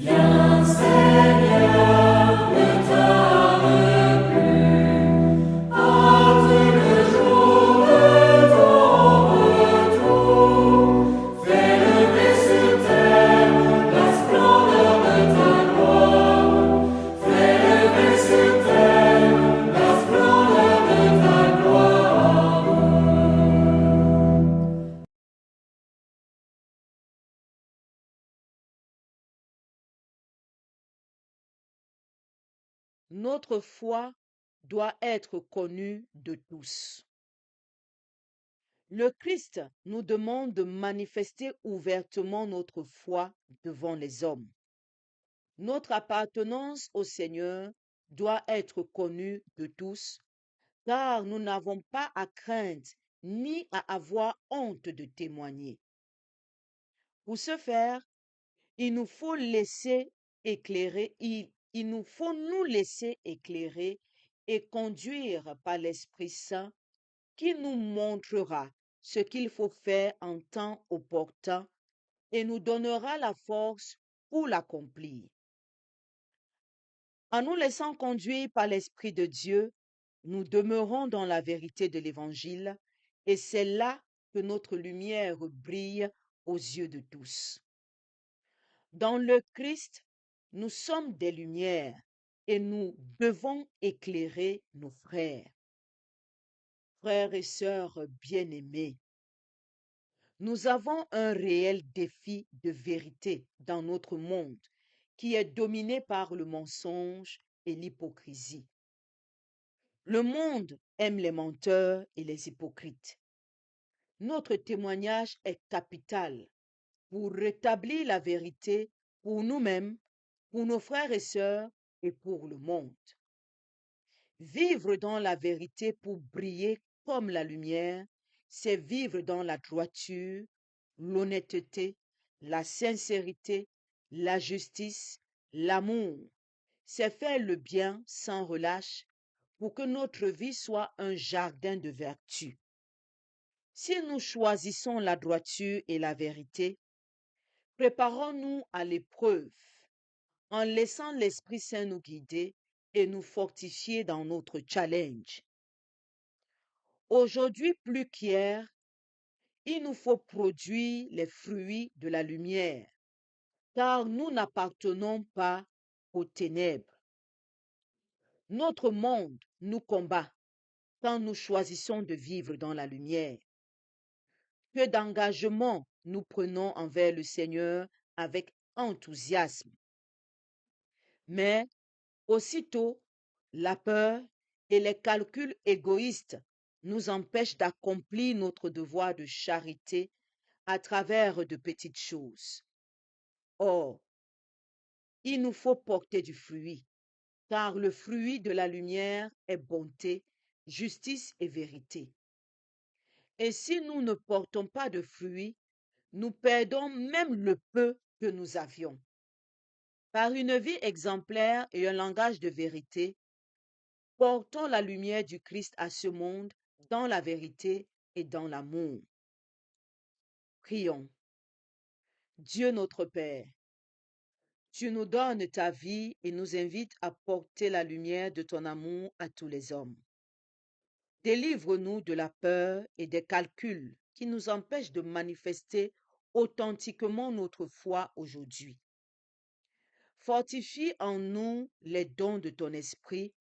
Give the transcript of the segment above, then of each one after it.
Viens Seigneur, ne tarde plus, hâte le jour de ton retour. Fais lever sur terre la splendeur de ta gloire. Fais lever sur terre la splendeur de ta gloire. Notre foi doit être connue de tous. Le Christ nous demande de manifester ouvertement notre foi devant les hommes. Notre appartenance au Seigneur doit être connue de tous, car nous n'avons pas à craindre ni à avoir honte de témoigner. Pour ce faire, il nous faut laisser éclairer, il nous faut nous laisser éclairer et conduire par l'Esprit Saint qui nous montrera ce qu'il faut faire en temps opportun et nous donnera la force pour l'accomplir. En nous laissant conduire par l'Esprit de Dieu, nous demeurons dans la vérité de l'Évangile et c'est là que notre lumière brille aux yeux de tous. Dans le Christ, nous sommes des lumières et nous devons éclairer nos frères. Frères et sœurs bien-aimés, nous avons un réel défi de vérité dans notre monde qui est dominé par le mensonge et l'hypocrisie. Le monde aime les menteurs et les hypocrites. Notre témoignage est capital pour rétablir la vérité pour nous-mêmes, pour nos frères et sœurs et pour le monde. Vivre dans la vérité pour briller comme la lumière, c'est vivre dans la droiture, l'honnêteté, la sincérité, la justice, l'amour. C'est faire le bien sans relâche pour que notre vie soit un jardin de vertu. Si nous choisissons la droiture et la vérité, préparons-nous à l'épreuve en laissant l'Esprit Saint nous guider et nous fortifier dans notre challenge. Aujourd'hui plus qu'hier, il nous faut produire les fruits de la lumière, car nous n'appartenons pas aux ténèbres. Notre monde nous combat quand nous choisissons de vivre dans la lumière. Que d'engagement nous prenons envers le Seigneur avec enthousiasme. Mais aussitôt, la peur et les calculs égoïstes nous empêchent d'accomplir notre devoir de charité à travers de petites choses. Or, il nous faut porter du fruit, car le fruit de la lumière est bonté, justice et vérité. Et si nous ne portons pas de fruit, nous perdons même le peu que nous avions. Par une vie exemplaire et un langage de vérité, portons la lumière du Christ à ce monde dans la vérité et dans l'amour. Prions. Dieu notre Père, tu nous donnes ta vie et nous invites à porter la lumière de ton amour à tous les hommes. Délivre-nous de la peur et des calculs qui nous empêchent de manifester authentiquement notre foi aujourd'hui. Fortifie en nous les dons de ton esprit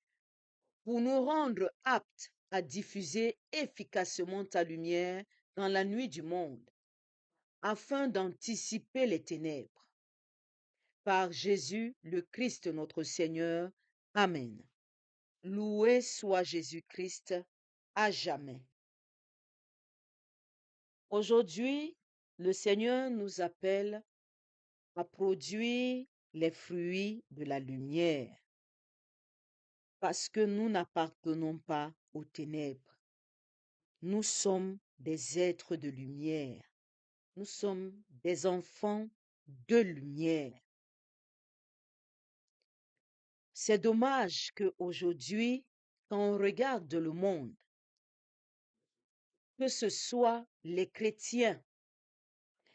pour nous rendre aptes à diffuser efficacement ta lumière dans la nuit du monde, afin d'anticiper les ténèbres. Par Jésus le Christ notre Seigneur. Amen. Loué soit Jésus-Christ à jamais. Aujourd'hui, le Seigneur nous appelle à produire les fruits de la lumière, parce que nous n'appartenons pas aux ténèbres. Nous sommes des êtres de lumière. Nous sommes des enfants de lumière. C'est dommage qu'aujourd'hui, quand on regarde le monde, que ce soit les chrétiens,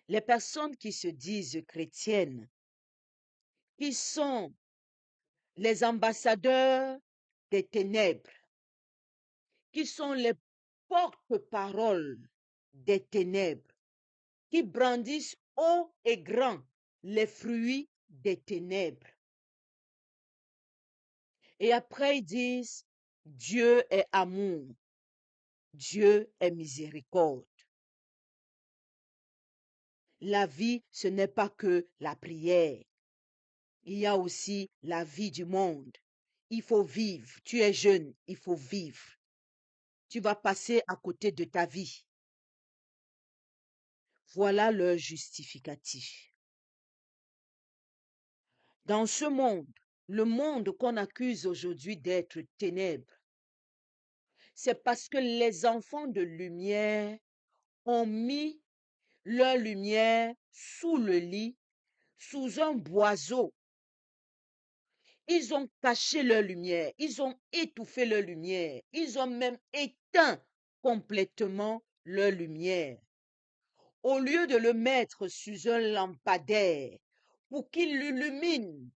les personnes qui se disent chrétiennes, qui sont les ambassadeurs des ténèbres, qui sont les porte-paroles des ténèbres, qui brandissent haut et grand les fruits des ténèbres. Et après, ils disent, Dieu est amour, Dieu est miséricorde. La vie, ce n'est pas que la prière. Il y a aussi la vie du monde. Il faut vivre. Tu es jeune, il faut vivre. Tu vas passer à côté de ta vie. Voilà leur justificatif. Dans ce monde, le monde qu'on accuse aujourd'hui d'être ténèbres, c'est parce que les enfants de lumière ont mis leur lumière sous le lit, sous un boiseau. Ils ont caché leur lumière, ils ont étouffé leur lumière, ils ont même éteint complètement leur lumière. Au lieu de le mettre sous un lampadaire pour qu'il illumine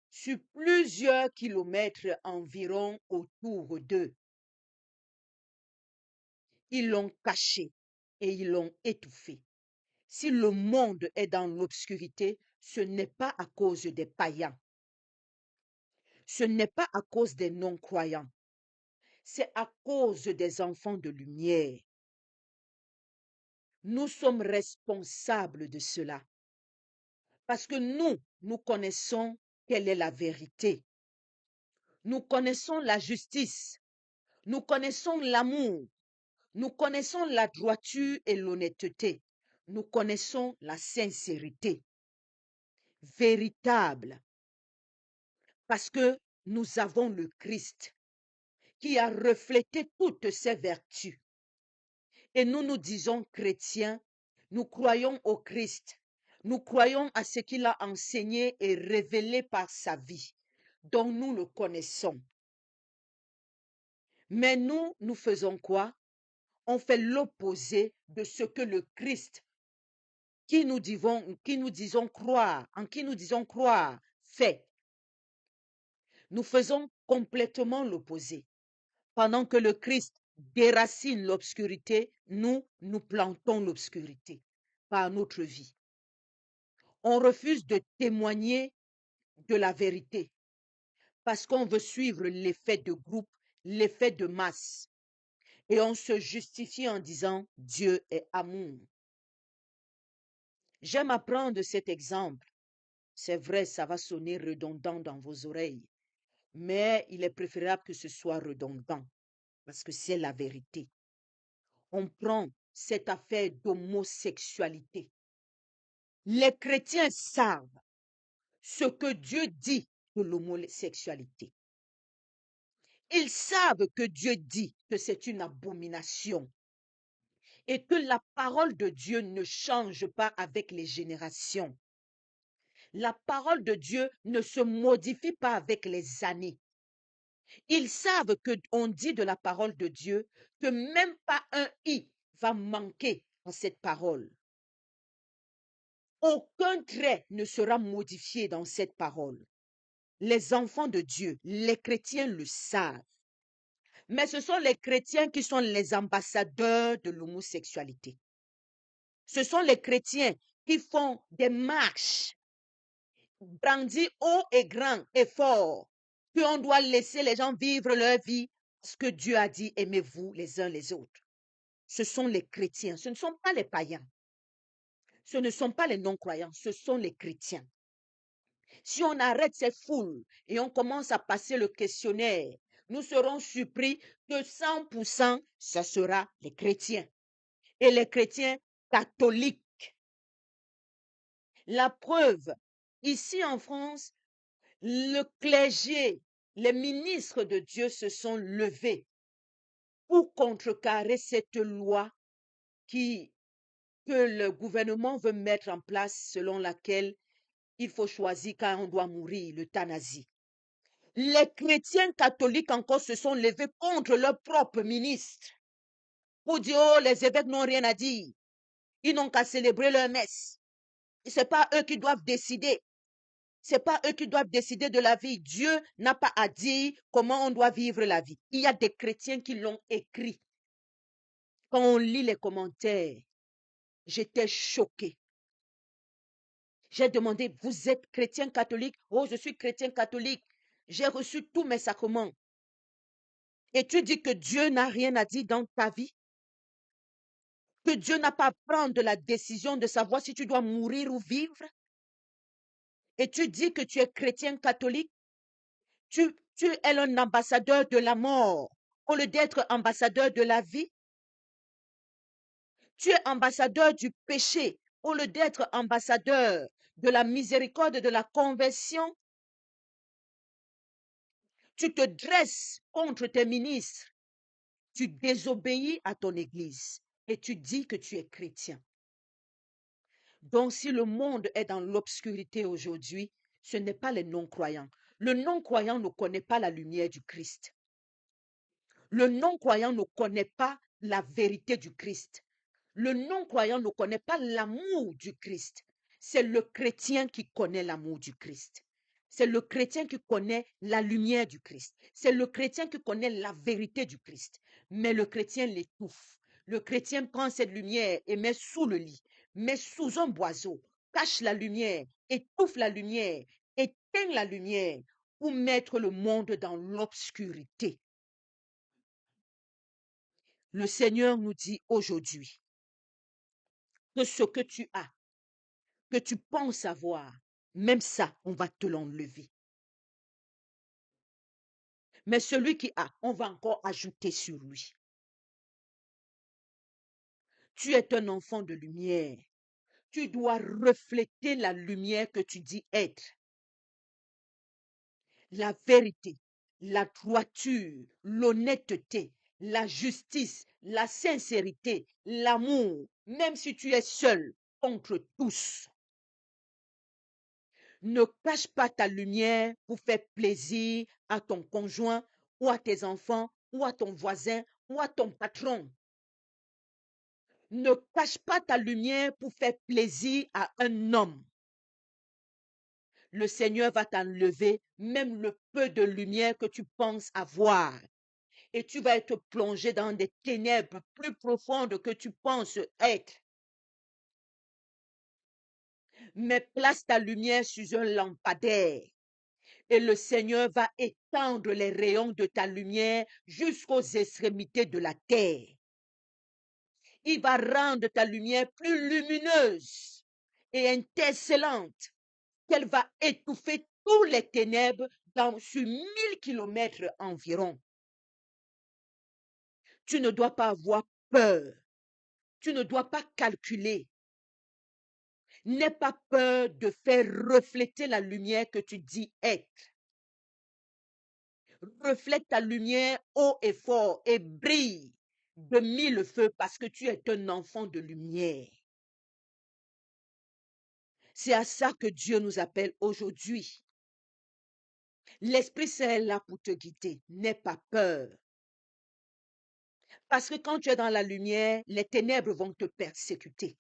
sur plusieurs kilomètres environ autour d'eux, ils l'ont caché et ils l'ont étouffé. Si le monde est dans l'obscurité, ce n'est pas à cause des païens. Ce n'est pas à cause des non-croyants. C'est à cause des enfants de lumière. Nous sommes responsables de cela. Parce que nous connaissons quelle est la vérité. Nous connaissons la justice. Nous connaissons l'amour. Nous connaissons la droiture et l'honnêteté. Nous connaissons la sincérité véritable. Parce que nous avons le Christ qui a reflété toutes ces vertus. Et nous nous disons chrétiens, nous croyons au Christ. Nous croyons à ce qu'il a enseigné et révélé par sa vie, dont nous le connaissons. Mais nous faisons quoi? On fait l'opposé de ce que le Christ, en qui nous disons croire, fait. Nous faisons complètement l'opposé. Pendant que le Christ déracine l'obscurité, nous plantons l'obscurité par notre vie. On refuse de témoigner de la vérité parce qu'on veut suivre l'effet de groupe, l'effet de masse. Et on se justifie en disant Dieu est amour. J'aime apprendre cet exemple. C'est vrai, ça va sonner redondant dans vos oreilles, mais il est préférable que ce soit redondant parce que c'est la vérité. On prend cette affaire d'homosexualité. Les chrétiens savent ce que Dieu dit de l'homosexualité. Ils savent que Dieu dit que c'est une abomination et que la parole de Dieu ne change pas avec les générations. La parole de Dieu ne se modifie pas avec les années. Ils savent qu'on dit de la parole de Dieu que même pas un i va manquer dans cette parole. Aucun trait ne sera modifié dans cette parole. Les enfants de Dieu, les chrétiens le savent. Mais ce sont les chrétiens qui sont les ambassadeurs de l'homosexualité. Ce sont les chrétiens qui font des marches, brandis haut et grand et fort, qu'on doit laisser les gens vivre leur vie parce que Dieu a dit aimez-vous les uns les autres. Ce sont les chrétiens, ce ne sont pas les païens. Ce ne sont pas les non-croyants, ce sont les chrétiens. Si on arrête ces foules et on commence à passer le questionnaire, nous serons surpris que 100%, ce sera les chrétiens. Et les chrétiens catholiques. La preuve, ici en France, le clergé, les ministres de Dieu se sont levés pour contrecarrer cette loi que le gouvernement veut mettre en place selon laquelle il faut choisir quand on doit mourir, l'euthanasie. Les chrétiens catholiques encore se sont levés contre leur propre ministre pour dire oh, les évêques n'ont rien à dire. Ils n'ont qu'à célébrer leur messe. Ce n'est pas eux qui doivent décider. C'est pas eux qui doivent décider de la vie. Dieu n'a pas à dire comment on doit vivre la vie. Il y a des chrétiens qui l'ont écrit. Quand on lit les commentaires, j'étais choquée. J'ai demandé, vous êtes chrétien catholique? Oh, je suis chrétien catholique. J'ai reçu tous mes sacrements. Et tu dis que Dieu n'a rien à dire dans ta vie? Que Dieu n'a pas à prendre la décision de savoir si tu dois mourir ou vivre? Et tu dis que tu es chrétien catholique? Tu es un ambassadeur de la mort au lieu d'être ambassadeur de la vie. Tu es ambassadeur du péché au lieu d'être ambassadeur de la miséricorde, de la conversion. Tu te dresses contre tes ministres. Tu désobéis à ton église et tu dis que tu es chrétien. Donc, si le monde est dans l'obscurité aujourd'hui, ce n'est pas les non-croyants. Le non-croyant ne connaît pas la lumière du Christ. Le non-croyant ne connaît pas la vérité du Christ. Le non-croyant ne connaît pas l'amour du Christ. C'est le chrétien qui connaît l'amour du Christ. C'est le chrétien qui connaît la lumière du Christ. C'est le chrétien qui connaît la vérité du Christ. Mais le chrétien l'étouffe. Le chrétien prend cette lumière et met sous le lit, met sous un boiseau, cache la lumière, étouffe la lumière, éteint la lumière pour mettre le monde dans l'obscurité. Le Seigneur nous dit aujourd'hui que ce que tu as, que tu penses avoir, même ça, on va te l'enlever. Mais celui qui a, on va encore ajouter sur lui. Tu es un enfant de lumière. Tu dois refléter la lumière que tu dis être. La vérité, la droiture, l'honnêteté, la justice, la sincérité, l'amour, même si tu es seul contre tous. Ne cache pas ta lumière pour faire plaisir à ton conjoint ou à tes enfants ou à ton voisin ou à ton patron. Ne cache pas ta lumière pour faire plaisir à un homme. Le Seigneur va t'enlever même le peu de lumière que tu penses avoir. Et tu vas être plongé dans des ténèbres plus profondes que tu penses être. Mais place ta lumière sur un lampadaire. Et le Seigneur va étendre les rayons de ta lumière jusqu'aux extrémités de la terre. Il va rendre ta lumière plus lumineuse et intercellente, qu'elle va étouffer tous les ténèbres sur 1000 kilomètres environ. Tu ne dois pas avoir peur. Tu ne dois pas calculer. N'aie pas peur de faire refléter la lumière que tu dis être. Reflète ta lumière haut et fort et brille de 1000 feux parce que tu es un enfant de lumière. C'est à ça que Dieu nous appelle aujourd'hui. L'Esprit Saint est là pour te guider. N'aie pas peur. Parce que quand tu es dans la lumière, les ténèbres vont te persécuter.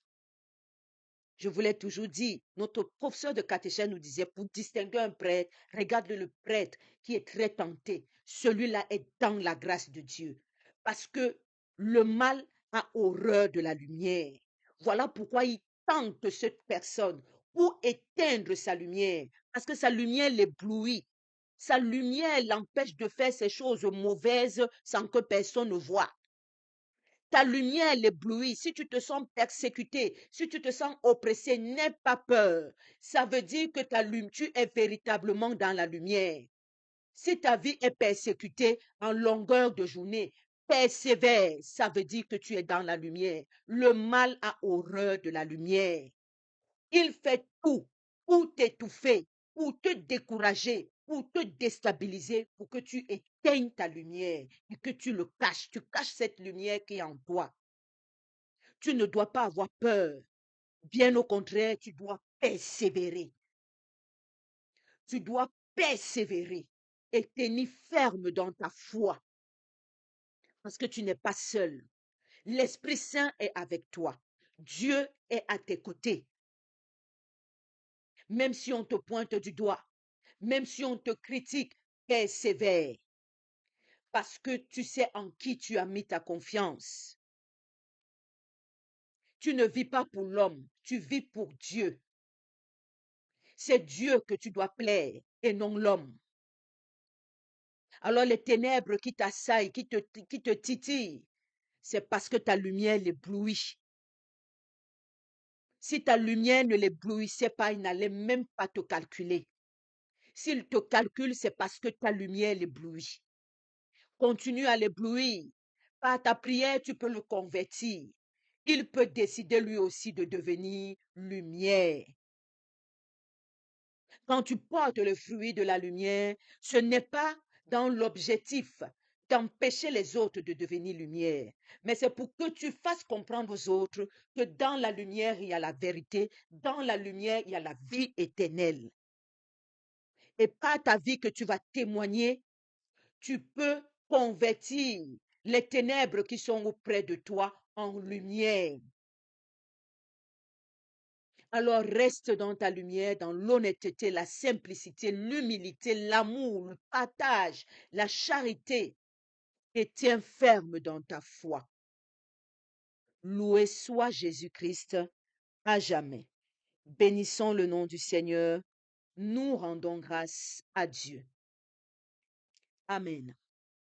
Je vous l'ai toujours dit, notre professeur de catéchèse nous disait, pour distinguer un prêtre, regarde le prêtre qui est très tenté. Celui-là est dans la grâce de Dieu. Parce que le mal a horreur de la lumière. Voilà pourquoi il tente cette personne pour éteindre sa lumière. Parce que sa lumière l'éblouit. Sa lumière l'empêche de faire ces choses mauvaises sans que personne ne voie. Ta lumière l'éblouit. Si tu te sens persécuté, si tu te sens oppressé, n'aie pas peur. Ça veut dire que tu es véritablement dans la lumière. Si ta vie est persécutée en longueur de journée, persévère. Ça veut dire que tu es dans la lumière. Le mal a horreur de la lumière. Il fait tout pour t'étouffer, pour te décourager, pour te déstabiliser, pour que tu éteignes ta lumière et que tu le caches. Tu caches cette lumière qui est en toi. Tu ne dois pas avoir peur. Bien au contraire, tu dois persévérer. Tu dois persévérer et tenir ferme dans ta foi. Parce que tu n'es pas seul. L'Esprit Saint est avec toi. Dieu est à tes côtés. Même si on te pointe du doigt, même si on te critique, persévère. Parce que tu sais en qui tu as mis ta confiance. Tu ne vis pas pour l'homme, tu vis pour Dieu. C'est Dieu que tu dois plaire et non l'homme. Alors les ténèbres qui t'assaillent, qui te titillent, c'est parce que ta lumière l'éblouit. Si ta lumière ne l'éblouissait pas, il n'allait même pas te calculer. S'il te calcule, c'est parce que ta lumière l'éblouit. Continue à l'éblouir. Par ta prière, tu peux le convertir. Il peut décider lui aussi de devenir lumière. Quand tu portes le fruit de la lumière, ce n'est pas dans l'objectif d'empêcher les autres de devenir lumière, mais c'est pour que tu fasses comprendre aux autres que dans la lumière, il y a la vérité, dans la lumière, il y a la vie éternelle. Et par ta vie que tu vas témoigner, tu peux convertir les ténèbres qui sont auprès de toi en lumière. Alors reste dans ta lumière, dans l'honnêteté, la simplicité, l'humilité, l'amour, le partage, la charité, et tiens ferme dans ta foi. Loué soit Jésus-Christ à jamais. Bénissons le nom du Seigneur. Nous rendons grâce à Dieu. Amen.